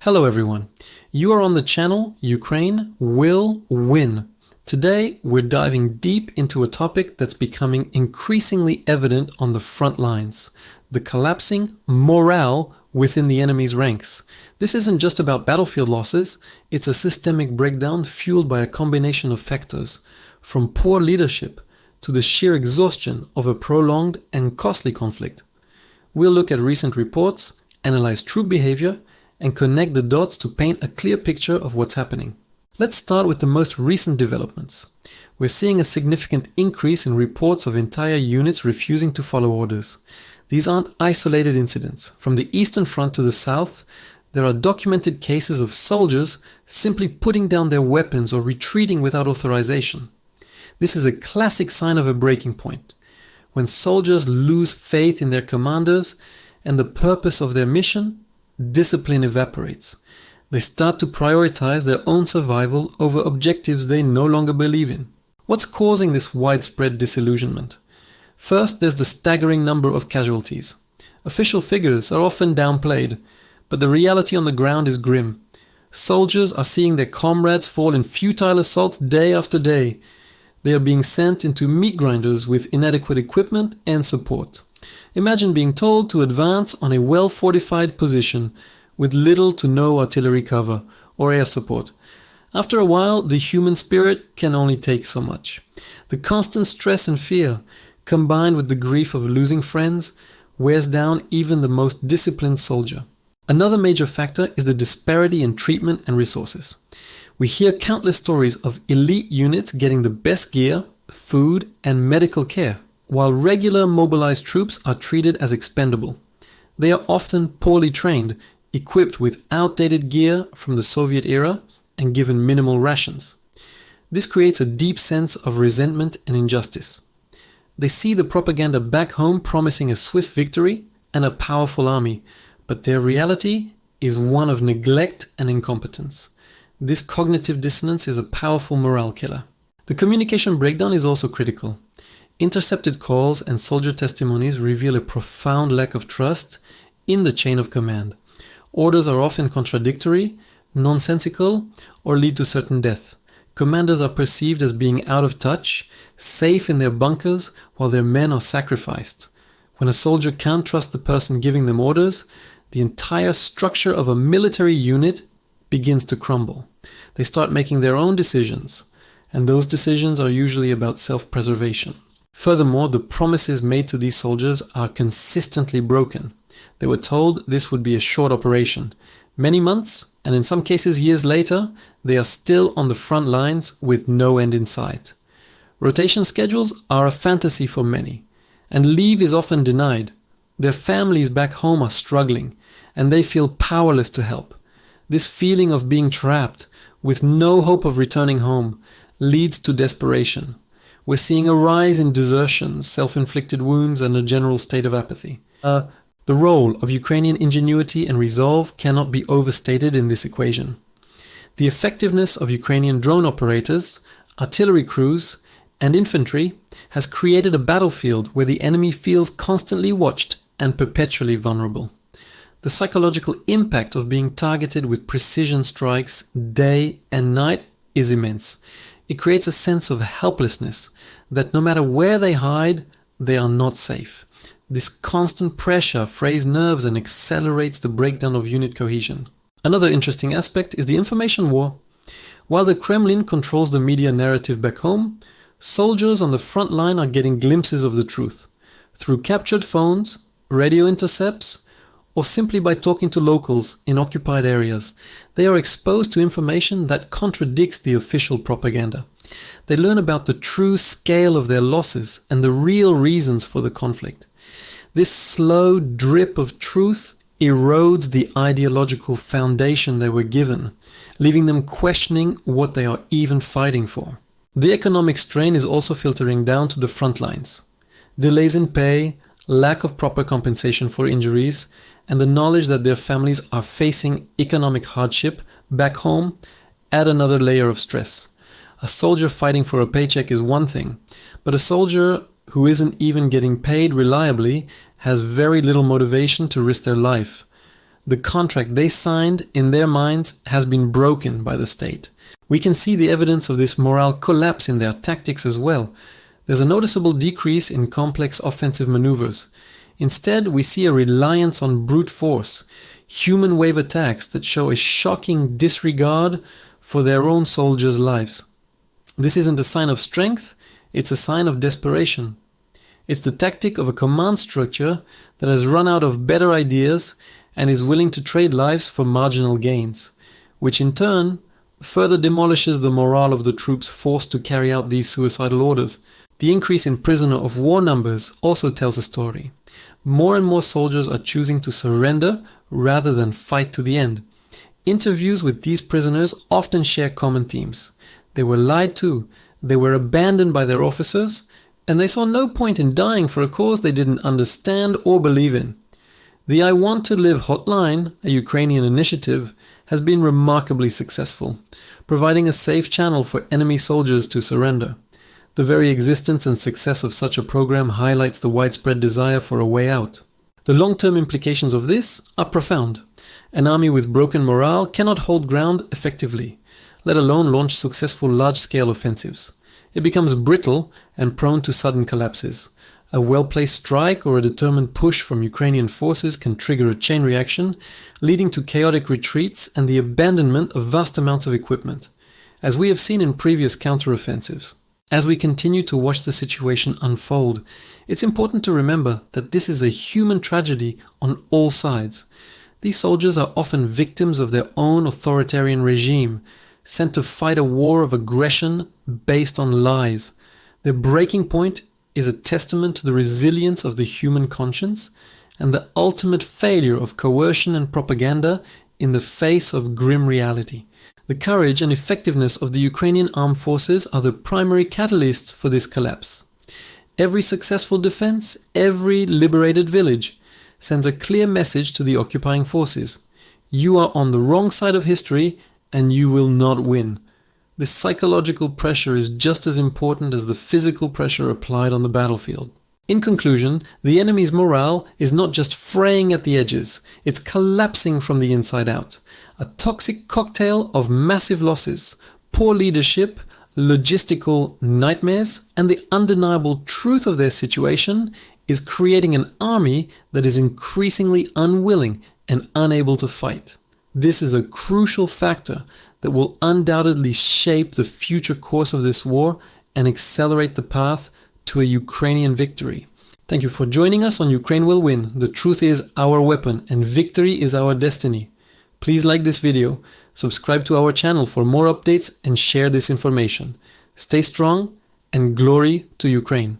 Hello everyone, you are on the channel Ukraine Will Win. Today we're diving deep into a topic that's becoming increasingly evident on the front lines, the collapsing morale within the enemy's ranks. This isn't just about battlefield losses, it's a systemic breakdown fueled by a combination of factors, from poor leadership to the sheer exhaustion of a prolonged and costly conflict. We'll look at recent reports, analyze troop behavior, and connect the dots to paint a clear picture of what's happening. Let's start with the most recent developments. We're seeing a significant increase in reports of entire units refusing to follow orders. These aren't isolated incidents. From the Eastern Front to the South, there are documented cases of soldiers simply putting down their weapons or retreating without authorization. This is a classic sign of a breaking point. When soldiers lose faith in their commanders and the purpose of their mission, discipline evaporates. They start to prioritize their own survival over objectives they no longer believe in. What's causing this widespread disillusionment? First, there's the staggering number of casualties. Official figures are often downplayed, but the reality on the ground is grim. Soldiers are seeing their comrades fall in futile assaults day after day. They are being sent into meat grinders with inadequate equipment and support. Imagine being told to advance on a well-fortified position with little to no artillery cover or air support. After a while, the human spirit can only take so much. The constant stress and fear, combined with the grief of losing friends, wears down even the most disciplined soldier. Another major factor is the disparity in treatment and resources. We hear countless stories of elite units getting the best gear, food, and medical care, while regular mobilized troops are treated as expendable. They are often poorly trained, equipped with outdated gear from the Soviet era, and given minimal rations. This creates a deep sense of resentment and injustice. They see the propaganda back home promising a swift victory and a powerful army, but their reality is one of neglect and incompetence. This cognitive dissonance is a powerful morale killer. The communication breakdown is also critical. Intercepted calls and soldier testimonies reveal a profound lack of trust in the chain of command. Orders are often contradictory, nonsensical, or lead to certain death. Commanders are perceived as being out of touch, safe in their bunkers while their men are sacrificed. When a soldier can't trust the person giving them orders, the entire structure of a military unit begins to crumble. They start making their own decisions, and those decisions are usually about self-preservation. Furthermore, the promises made to these soldiers are consistently broken. They were told this would be a short operation. Many months, and in some cases years later, they are still on the front lines with no end in sight. Rotation schedules are a fantasy for many, and leave is often denied. Their families back home are struggling, and they feel powerless to help. This feeling of being trapped, with no hope of returning home, leads to desperation. We're seeing a rise in desertions, self-inflicted wounds, and a general state of apathy. The role of Ukrainian ingenuity and resolve cannot be overstated in this equation. The effectiveness of Ukrainian drone operators, artillery crews, and infantry has created a battlefield where the enemy feels constantly watched and perpetually vulnerable. The psychological impact of being targeted with precision strikes day and night is immense. It creates a sense of helplessness, that no matter where they hide, they are not safe. This constant pressure frays nerves and accelerates the breakdown of unit cohesion. Another interesting aspect is the information war. While the Kremlin controls the media narrative back home, soldiers on the front line are getting glimpses of the truth. Through captured phones, radio intercepts, or simply by talking to locals in occupied areas, they are exposed to information that contradicts the official propaganda. They learn about the true scale of their losses and the real reasons for the conflict. This slow drip of truth erodes the ideological foundation they were given, leaving them questioning what they are even fighting for. The economic strain is also filtering down to the front lines. Delays in pay, lack of proper compensation for injuries, and the knowledge that their families are facing economic hardship back home add another layer of stress. A soldier fighting for a paycheck is one thing, but a soldier who isn't even getting paid reliably has very little motivation to risk their life. The contract they signed in their minds has been broken by the state. We can see the evidence of this morale collapse in their tactics as well. There's a noticeable decrease in complex offensive maneuvers. Instead, we see a reliance on brute force, human wave attacks that show a shocking disregard for their own soldiers' lives. This isn't a sign of strength, it's a sign of desperation. It's the tactic of a command structure that has run out of better ideas and is willing to trade lives for marginal gains, which in turn further demolishes the morale of the troops forced to carry out these suicidal orders. The increase in prisoner of war numbers also tells a story. More and more soldiers are choosing to surrender rather than fight to the end. Interviews with these prisoners often share common themes. They were lied to, they were abandoned by their officers, and they saw no point in dying for a cause they didn't understand or believe in. The I Want to Live hotline, a Ukrainian initiative, has been remarkably successful, providing a safe channel for enemy soldiers to surrender. The very existence and success of such a program highlights the widespread desire for a way out. The long-term implications of this are profound. An army with broken morale cannot hold ground effectively, let alone launch successful large-scale offensives. It becomes brittle and prone to sudden collapses. A well-placed strike or a determined push from Ukrainian forces can trigger a chain reaction, leading to chaotic retreats and the abandonment of vast amounts of equipment, as we have seen in previous counteroffensives. As we continue to watch the situation unfold, it's important to remember that this is a human tragedy on all sides. These soldiers are often victims of their own authoritarian regime, sent to fight a war of aggression based on lies. Their breaking point is a testament to the resilience of the human conscience and the ultimate failure of coercion and propaganda in the face of grim reality. The courage and effectiveness of the Ukrainian armed forces are the primary catalysts for this collapse. Every successful defense, every liberated village, sends a clear message to the occupying forces. You are on the wrong side of history and you will not win. This psychological pressure is just as important as the physical pressure applied on the battlefield. In conclusion, the enemy's morale is not just fraying at the edges, it's collapsing from the inside out. A toxic cocktail of massive losses, poor leadership, logistical nightmares, and the undeniable truth of their situation is creating an army that is increasingly unwilling and unable to fight. This is a crucial factor that will undoubtedly shape the future course of this war and accelerate the path to a Ukrainian victory. Thank you for joining us on Ukraine Will Win. The truth is our weapon and victory is our destiny. Please like this video, subscribe to our channel for more updates and share this information. Stay strong and glory to Ukraine.